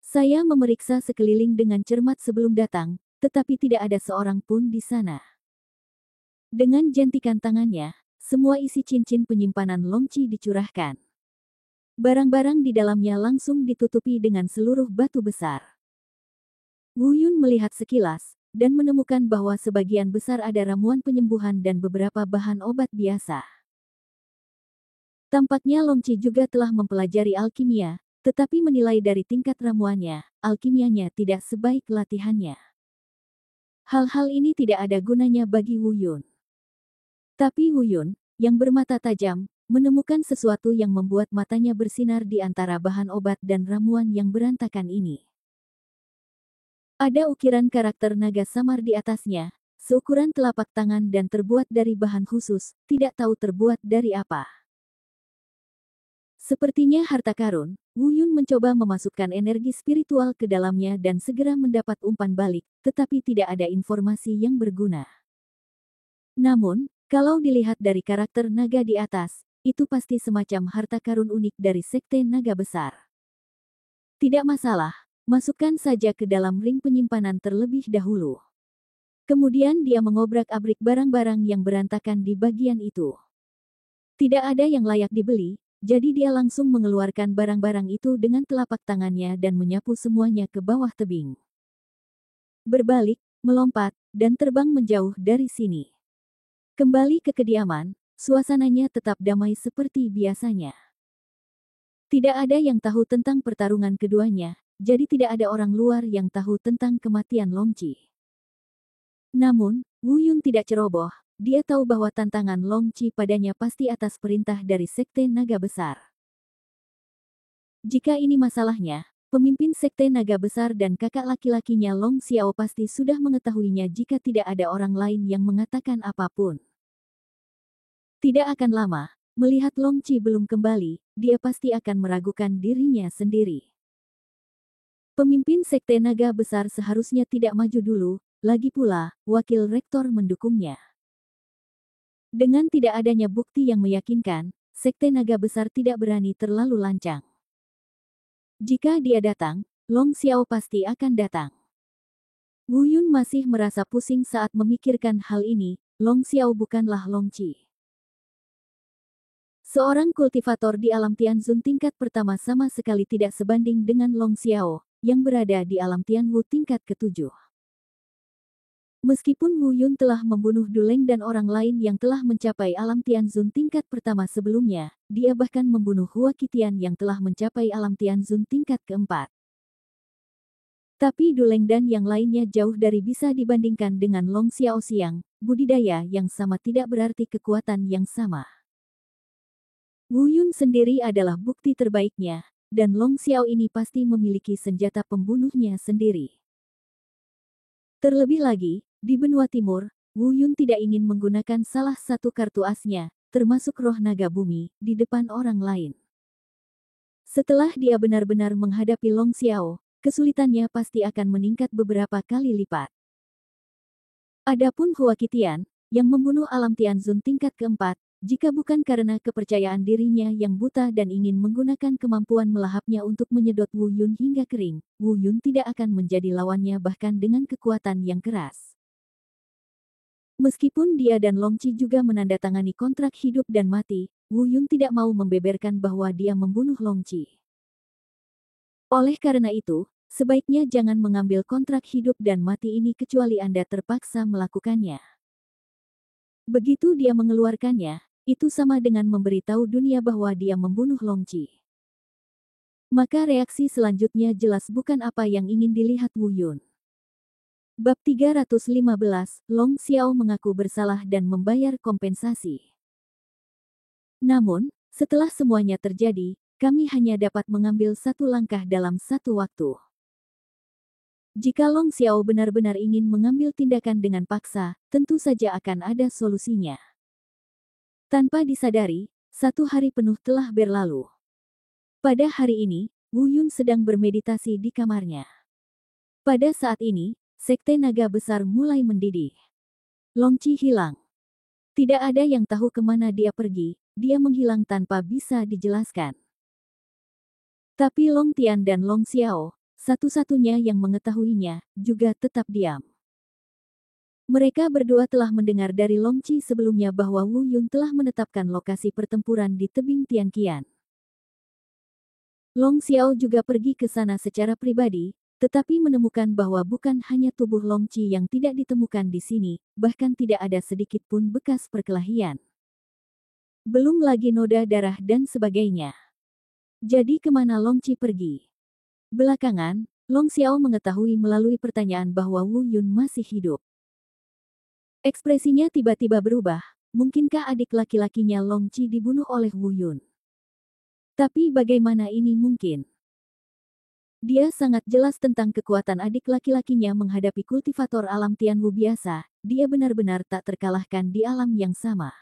Saya memeriksa sekeliling dengan cermat sebelum datang, tetapi tidak ada seorang pun di sana. Dengan jentikan tangannya, semua isi cincin penyimpanan Longqi dicurahkan. Barang-barang di dalamnya langsung ditutupi dengan seluruh batu besar. Wu Yun melihat sekilas, dan menemukan bahwa sebagian besar ada ramuan penyembuhan dan beberapa bahan obat biasa. Tampaknya Longqi juga telah mempelajari alkimia, tetapi menilai dari tingkat ramuannya, alkimianya tidak sebaik latihannya. Hal-hal ini tidak ada gunanya bagi Wu Yun. Tapi Wu Yun, yang bermata tajam, menemukan sesuatu yang membuat matanya bersinar di antara bahan obat dan ramuan yang berantakan ini. Ada ukiran karakter naga samar di atasnya, seukuran telapak tangan dan terbuat dari bahan khusus, tidak tahu terbuat dari apa. Sepertinya harta karun, Wu Yun mencoba memasukkan energi spiritual ke dalamnya dan segera mendapat umpan balik, tetapi tidak ada informasi yang berguna. Namun, kalau dilihat dari karakter naga di atas, itu pasti semacam harta karun unik dari sekte naga besar. Tidak masalah, masukkan saja ke dalam ring penyimpanan terlebih dahulu. Kemudian dia mengobrak-abrik barang-barang yang berantakan di bagian itu. Tidak ada yang layak dibeli, jadi dia langsung mengeluarkan barang-barang itu dengan telapak tangannya dan menyapu semuanya ke bawah tebing. Berbalik, melompat, dan terbang menjauh dari sini. Kembali ke kediaman, suasananya tetap damai seperti biasanya. Tidak ada yang tahu tentang pertarungan keduanya, jadi tidak ada orang luar yang tahu tentang kematian Longqi. Namun, Wu Yun tidak ceroboh. Dia tahu bahwa tantangan Longqi padanya pasti atas perintah dari sekte naga besar. Jika ini masalahnya, pemimpin sekte naga besar dan kakak laki-lakinya Long Xiao pasti sudah mengetahuinya jika tidak ada orang lain yang mengatakan apapun. Tidak akan lama, melihat Longqi belum kembali, dia pasti akan meragukan dirinya sendiri. Pemimpin sekte naga besar seharusnya tidak maju dulu, lagi pula, wakil rektor mendukungnya. Dengan tidak adanya bukti yang meyakinkan, sekte naga besar tidak berani terlalu lancang. Jika dia datang, Long Xiao pasti akan datang. Wu Yun masih merasa pusing saat memikirkan hal ini, Long Xiao bukanlah Longqi. Seorang kultivator di alam Tianzun tingkat pertama sama sekali tidak sebanding dengan Long Xiao, yang berada di alam Tianwu tingkat ke-7. Meskipun Wu Yun telah membunuh Duleng dan orang lain yang telah mencapai alam Tianzun tingkat pertama sebelumnya, dia bahkan membunuh Hua Qitian yang telah mencapai alam Tianzun tingkat keempat. Tapi Duleng dan yang lainnya jauh dari bisa dibandingkan dengan Long Xiao Xiang, budidaya yang sama tidak berarti kekuatan yang sama. Wu Yun sendiri adalah bukti terbaiknya, dan Long Xiao ini pasti memiliki senjata pembunuhnya sendiri. Terlebih lagi, di benua timur, Wu Yun tidak ingin menggunakan salah satu kartu asnya, termasuk roh naga bumi, di depan orang lain. Setelah dia benar-benar menghadapi Long Xiao, kesulitannya pasti akan meningkat beberapa kali lipat. Adapun Hua Qitian, yang membunuh alam Tianzun tingkat keempat, jika bukan karena kepercayaan dirinya yang buta dan ingin menggunakan kemampuan melahapnya untuk menyedot Wu Yun hingga kering, Wu Yun tidak akan menjadi lawannya bahkan dengan kekuatan yang keras. Meskipun dia dan Long Qi juga menandatangani kontrak hidup dan mati, Wu Yun tidak mau membeberkan bahwa dia membunuh Long Qi. Oleh karena itu, sebaiknya jangan mengambil kontrak hidup dan mati ini kecuali Anda terpaksa melakukannya. Begitu dia mengeluarkannya, itu sama dengan memberitahu dunia bahwa dia membunuh Long Qi. Maka reaksi selanjutnya jelas bukan apa yang ingin dilihat Wu Yun. Bab 315, Long Xiao mengaku bersalah dan membayar kompensasi. Namun, setelah semuanya terjadi, kami hanya dapat mengambil satu langkah dalam satu waktu. Jika Long Xiao benar-benar ingin mengambil tindakan dengan paksa, tentu saja akan ada solusinya. Tanpa disadari, satu hari penuh telah berlalu. Pada hari ini, Wu Yun sedang bermeditasi di kamarnya. Pada saat ini, Sekte Naga Besar mulai mendidih. Long Qi hilang. Tidak ada yang tahu kemana dia pergi, dia menghilang tanpa bisa dijelaskan. Tapi Long Tian dan Long Xiao, satu-satunya yang mengetahuinya, juga tetap diam. Mereka berdua telah mendengar dari Long Qi sebelumnya bahwa Wu Yun telah menetapkan lokasi pertempuran di tebing Tianqian. Long Xiao juga pergi ke sana secara pribadi, tetapi menemukan bahwa bukan hanya tubuh Long Qi yang tidak ditemukan di sini, bahkan tidak ada sedikit pun bekas perkelahian. Belum lagi noda darah dan sebagainya. Jadi kemana Long Qi pergi? Belakangan, Long Xiao mengetahui melalui pertanyaan bahwa Wu Yun masih hidup. Ekspresinya tiba-tiba berubah, mungkinkah adik laki-lakinya Long Qi dibunuh oleh Wu Yun? Tapi bagaimana ini mungkin? Dia sangat jelas tentang kekuatan adik laki-lakinya menghadapi kultivator alam Tianwu biasa, dia benar-benar tak terkalahkan di alam yang sama.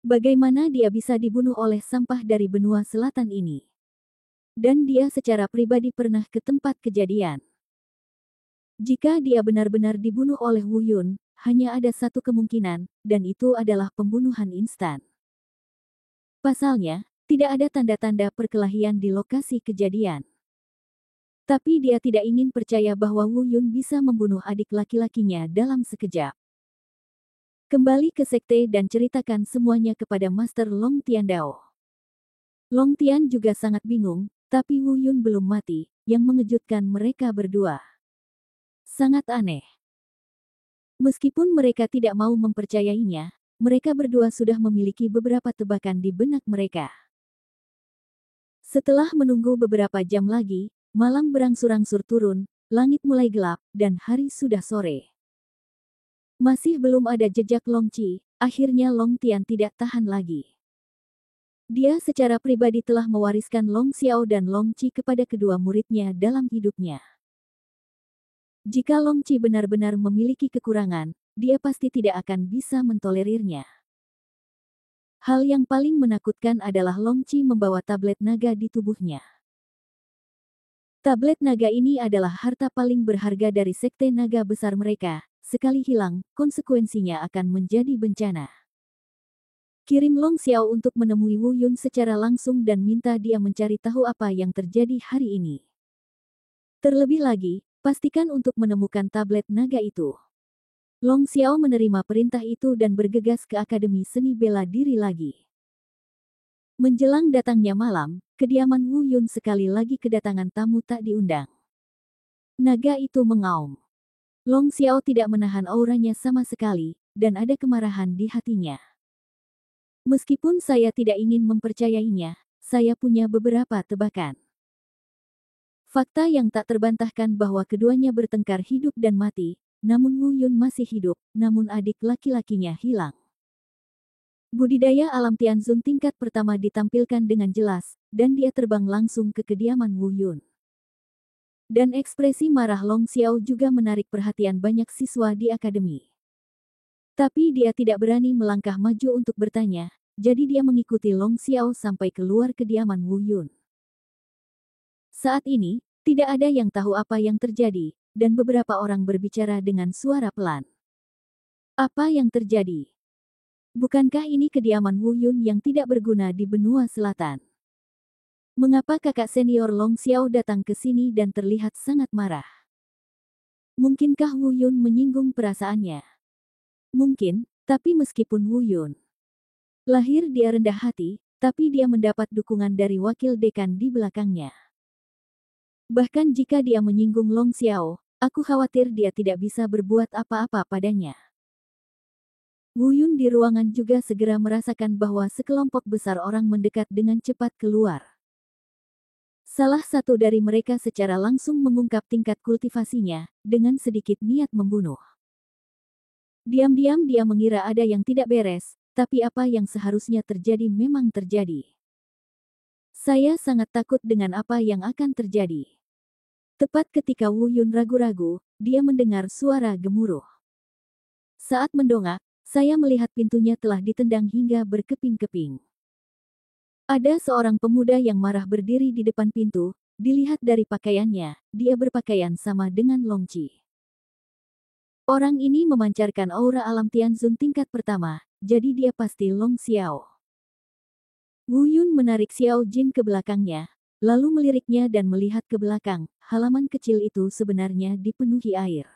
Bagaimana dia bisa dibunuh oleh sampah dari benua selatan ini? Dan dia secara pribadi pernah ke tempat kejadian. Jika dia benar-benar dibunuh oleh Wu Yun, hanya ada satu kemungkinan, dan itu adalah pembunuhan instan. Pasalnya, tidak ada tanda-tanda perkelahian di lokasi kejadian. Tapi dia tidak ingin percaya bahwa Wu Yun bisa membunuh adik laki-lakinya dalam sekejap. Kembali ke sekte dan ceritakan semuanya kepada Master Long Tiandao. Long Tian juga sangat bingung, tapi Wu Yun belum mati, yang mengejutkan mereka berdua. Sangat aneh. Meskipun mereka tidak mau mempercayainya, mereka berdua sudah memiliki beberapa tebakan di benak mereka. Setelah menunggu beberapa jam lagi, malam berangsur-angsur turun, langit mulai gelap, dan hari sudah sore. Masih belum ada jejak Long Qi, akhirnya Long Tian tidak tahan lagi. Dia secara pribadi telah mewariskan Long Xiao dan Long Qi kepada kedua muridnya dalam hidupnya. Jika Long Qi benar-benar memiliki kekurangan, dia pasti tidak akan bisa mentolerirnya. Hal yang paling menakutkan adalah Long Qi membawa tablet naga di tubuhnya. Tablet naga ini adalah harta paling berharga dari sekte naga besar mereka. Sekali hilang, konsekuensinya akan menjadi bencana. Kirim Long Xiao untuk menemui Wu Yun secara langsung dan minta dia mencari tahu apa yang terjadi hari ini. Terlebih lagi, pastikan untuk menemukan tablet naga itu. Long Xiao menerima perintah itu dan bergegas ke Akademi Seni Bela Diri lagi. Menjelang datangnya malam, kediaman Wu Yun sekali lagi kedatangan tamu tak diundang. Naga itu mengaum. Long Xiao tidak menahan auranya sama sekali, dan ada kemarahan di hatinya. Meskipun saya tidak ingin mempercayainya, saya punya beberapa tebakan. Fakta yang tak terbantahkan bahwa keduanya bertengkar hidup dan mati, namun Wu Yun masih hidup, namun adik laki-lakinya hilang. Budidaya alam Tianzun tingkat pertama ditampilkan dengan jelas, dan dia terbang langsung ke kediaman Wu Yun. Dan ekspresi marah Long Xiao juga menarik perhatian banyak siswa di akademi. Tapi dia tidak berani melangkah maju untuk bertanya, jadi dia mengikuti Long Xiao sampai keluar kediaman Wu Yun. Saat ini, tidak ada yang tahu apa yang terjadi, dan beberapa orang berbicara dengan suara pelan. Apa yang terjadi? Bukankah ini kediaman Wu Yun yang tidak berguna di benua selatan? Mengapa kakak senior Long Xiao datang ke sini dan terlihat sangat marah? Mungkinkah Wu Yun menyinggung perasaannya? Mungkin, tapi meskipun Wu Yun lahir dia rendah hati, tapi dia mendapat dukungan dari wakil dekan di belakangnya. Bahkan jika dia menyinggung Long Xiao, aku khawatir dia tidak bisa berbuat apa-apa padanya. Wu Yun di ruangan juga segera merasakan bahwa sekelompok besar orang mendekat dengan cepat keluar. Salah satu dari mereka secara langsung mengungkap tingkat kultivasinya, dengan sedikit niat membunuh. Diam-diam dia mengira ada yang tidak beres, tapi apa yang seharusnya terjadi memang terjadi. Saya sangat takut dengan apa yang akan terjadi. Tepat ketika Wu Yun ragu-ragu, dia mendengar suara gemuruh. Saat mendongak, saya melihat pintunya telah ditendang hingga berkeping-keping. Ada seorang pemuda yang marah berdiri di depan pintu, dilihat dari pakaiannya, dia berpakaian sama dengan Long Qi. Orang ini memancarkan aura alam Tianzun tingkat pertama, jadi dia pasti Long Xiao. Wu Yun menarik Xiao Jin ke belakangnya, lalu meliriknya dan melihat ke belakang, halaman kecil itu sebenarnya dipenuhi air.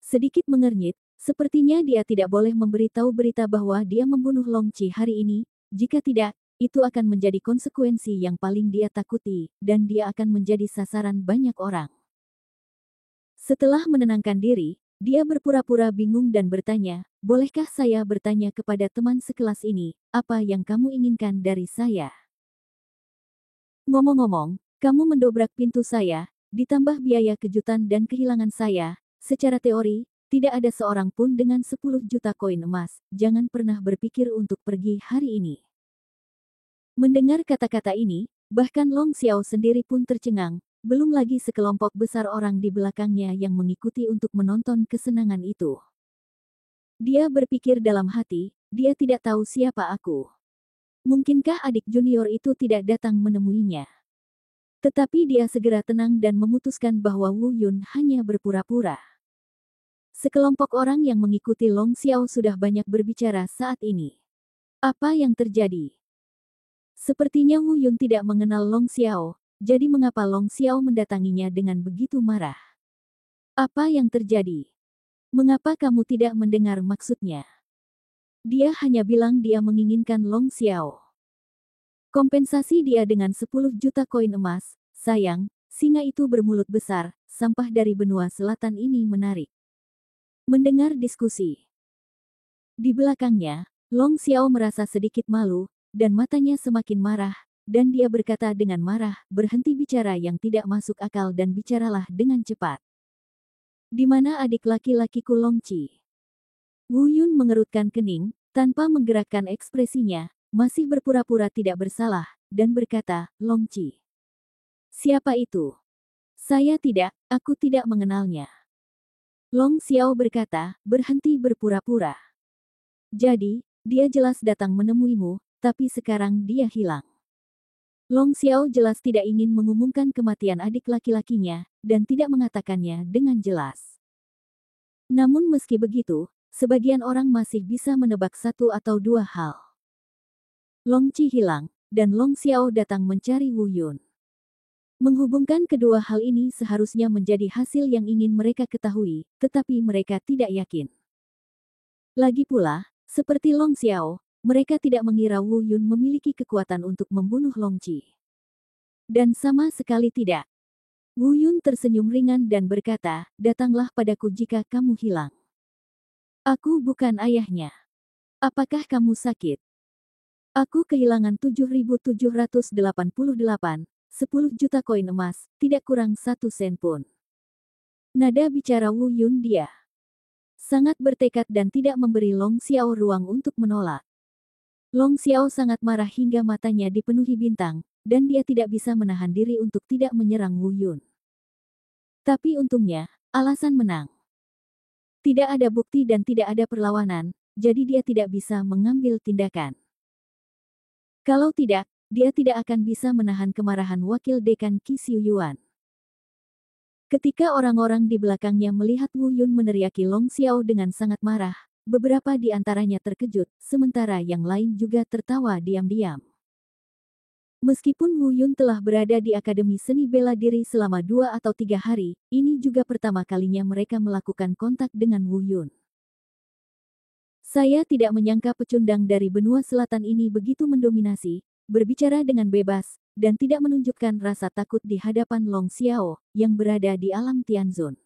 Sedikit mengernyit, sepertinya dia tidak boleh memberitahu berita bahwa dia membunuh Long Qi hari ini, jika tidak, itu akan menjadi konsekuensi yang paling dia takuti, dan dia akan menjadi sasaran banyak orang. Setelah menenangkan diri, dia berpura-pura bingung dan bertanya, bolehkah saya bertanya kepada teman sekelas ini, apa yang kamu inginkan dari saya? Ngomong-ngomong, kamu mendobrak pintu saya, ditambah biaya kejutan dan kehilangan saya, secara teori, tidak ada seorang pun dengan 10 juta koin emas, jangan pernah berpikir untuk pergi hari ini. Mendengar kata-kata ini, bahkan Long Xiao sendiri pun tercengang, belum lagi sekelompok besar orang di belakangnya yang mengikuti untuk menonton kesenangan itu. Dia berpikir dalam hati, dia tidak tahu siapa aku. Mungkinkah adik junior itu tidak datang menemuinya? Tetapi dia segera tenang dan memutuskan bahwa Wu Yun hanya berpura-pura. Sekelompok orang yang mengikuti Long Xiao sudah banyak berbicara saat ini. Apa yang terjadi? Sepertinya Wu Yun tidak mengenal Long Xiao, jadi mengapa Long Xiao mendatanginya dengan begitu marah? Apa yang terjadi? Mengapa kamu tidak mendengar maksudnya? Dia hanya bilang dia menginginkan Long Xiao. Kompensasi dia dengan 10 juta koin emas, sayang, singa itu bermulut besar, sampah dari benua selatan ini menarik. Mendengar diskusi. Di belakangnya, Long Xiao merasa sedikit malu, dan matanya semakin marah, dan dia berkata dengan marah, berhenti bicara yang tidak masuk akal dan bicaralah dengan cepat. Di mana adik laki-lakiku Long Qi? Wu Yun mengerutkan kening, tanpa menggerakkan ekspresinya, masih berpura-pura tidak bersalah, dan berkata, Long Qi. Siapa itu? Saya tidak, aku tidak mengenalnya. Long Xiao berkata, berhenti berpura-pura. Jadi, dia jelas datang menemuimu, tapi sekarang dia hilang. Long Xiao jelas tidak ingin mengumumkan kematian adik laki-lakinya, dan tidak mengatakannya dengan jelas. Namun meski begitu, sebagian orang masih bisa menebak satu atau dua hal. Long Qi hilang, dan Long Xiao datang mencari Wu Yun. Menghubungkan kedua hal ini seharusnya menjadi hasil yang ingin mereka ketahui, tetapi mereka tidak yakin. Lagi pula, seperti Long Xiao, mereka tidak mengira Wu Yun memiliki kekuatan untuk membunuh Long Qi. Dan sama sekali tidak. Wu Yun tersenyum ringan dan berkata, datanglah padaku jika kamu hilang. Aku bukan ayahnya. Apakah kamu sakit? Aku kehilangan 7.788, 10 juta koin emas, tidak kurang 1 sen pun. Nada bicara Wu Yun dia sangat bertekad dan tidak memberi Long Xiao ruang untuk menolak. Long Xiao sangat marah hingga matanya dipenuhi bintang, dan dia tidak bisa menahan diri untuk tidak menyerang Wu Yun. Tapi untungnya, alasan menang. Tidak ada bukti dan tidak ada perlawanan, jadi dia tidak bisa mengambil tindakan. Kalau tidak, dia tidak akan bisa menahan kemarahan wakil dekan Qi Xiuyuan. Ketika orang-orang di belakangnya melihat Wu Yun meneriaki Long Xiao dengan sangat marah, beberapa di antaranya terkejut, sementara yang lain juga tertawa diam-diam. Meskipun Wu Yun telah berada di Akademi Seni Bela Diri selama 2 atau 3 hari, ini juga pertama kalinya mereka melakukan kontak dengan Wu Yun. Saya tidak menyangka pecundang dari benua selatan ini begitu mendominasi, berbicara dengan bebas, dan tidak menunjukkan rasa takut di hadapan Long Xiao yang berada di alam Tianzun.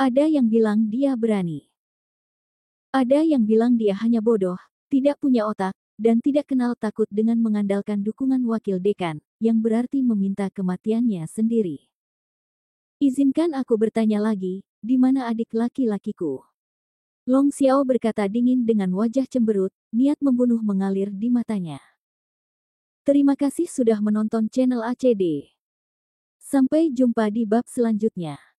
Ada yang bilang dia berani. Ada yang bilang dia hanya bodoh, tidak punya otak, dan tidak kenal takut dengan mengandalkan dukungan wakil dekan, yang berarti meminta kematiannya sendiri. Izinkan aku bertanya lagi, di mana adik laki-lakiku? Long Xiao berkata dingin dengan wajah cemberut, niat membunuh mengalir di matanya. Terima kasih sudah menonton channel ACD. Sampai jumpa di bab selanjutnya.